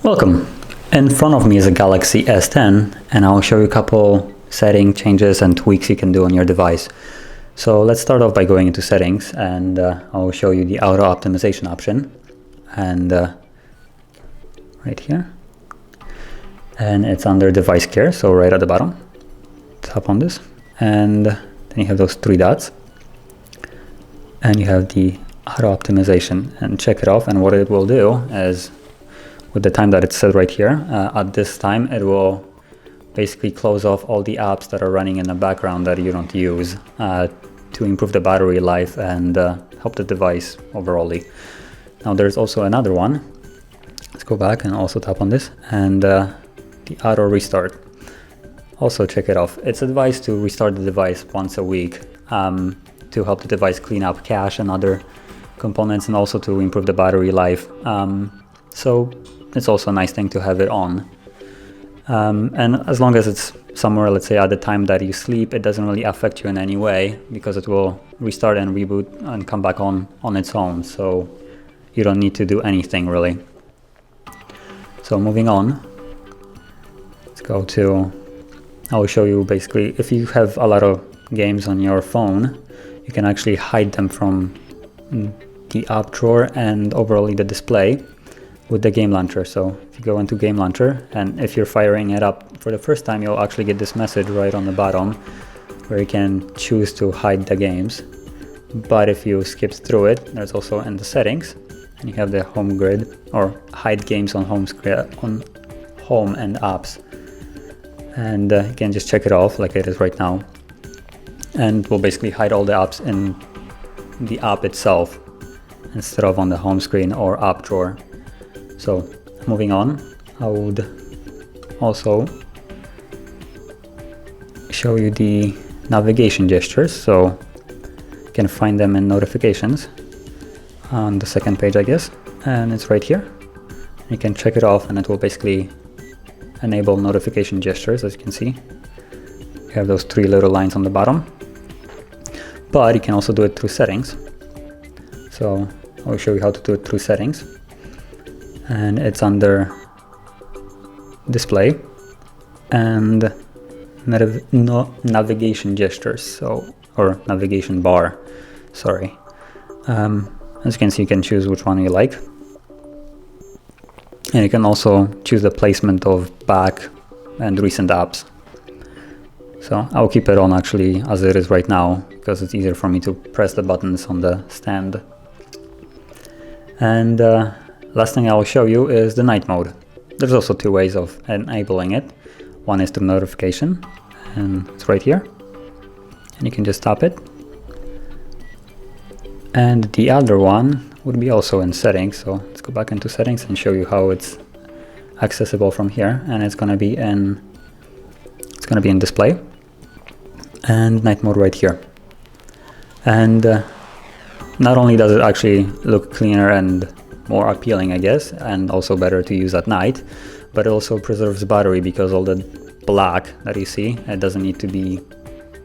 Welcome! In front of me is a Galaxy S10 and I'll show you a couple setting changes and tweaks you can do on your device. So let's start off by going into settings and I'll show you the auto optimization option and right here, and it's under device care, so right at the bottom. Tap on this and then you have those three dots and you have the auto optimization, and check it off, and what it will do is with the time that it's set right here, at this time it will basically close off all the apps that are running in the background that you don't use to improve the battery life and help the device overall. Now there's also another one. Let's go back and also tap on this, and the auto restart. Also check it off. It's advised to restart the device once a week to help the device clean up cache and other components, and also to improve the battery life. So it's also a nice thing to have it on. And as long as it's somewhere, let's say at the time that you sleep, it doesn't really affect you in any way, because it will restart and reboot and come back on its own. So you don't need to do anything really. So moving on, let's go to, I will show you basically, if you have a lot of games on your phone, you can actually hide them from the app drawer and overall the display with the game launcher. So if you go into game launcher, and if you're firing it up for the first time, you'll actually get this message right on the bottom where you can choose to hide the games. But if you skip through it, there's also in the settings, and you have the home grid, or hide games on home screen, on home and apps, and you can just check it off like it is right now, and we'll basically hide all the apps in the app itself instead of on the home screen or app drawer. So moving on, I would also show you the navigation gestures, so you can find them in notifications on the second page, I guess, and it's right here. You can check it off and it will basically enable notification gestures. As you can see, you have those three little lines on the bottom, but you can also do it through settings. So I'll show you how to do it through settings, and it's under display and navigation gestures, so, or navigation bar, sorry. As you can see, you can choose which one you like, and you can also choose the placement of back and recent apps. So I'll keep it on actually as it is right now, because it's easier for me to press the buttons on the stand. And last thing I'll show you is the night mode. There's also two ways of enabling it. One is through notification, and it's right here, and you can just tap it. And the other one would be also in settings. So let's go back into settings and show you how it's accessible from here. And it's gonna be in display and night mode right here. And not only does it actually look cleaner and more appealing, I guess, and also better to use at night, but it also preserves battery, because all the black that you see, it doesn't need to be,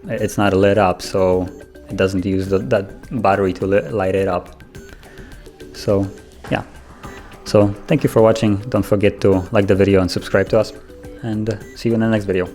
it's not lit up, so it doesn't use that battery to light it up. So yeah, so thank you for watching. Don't forget to like the video and subscribe to us, and see you in the next video.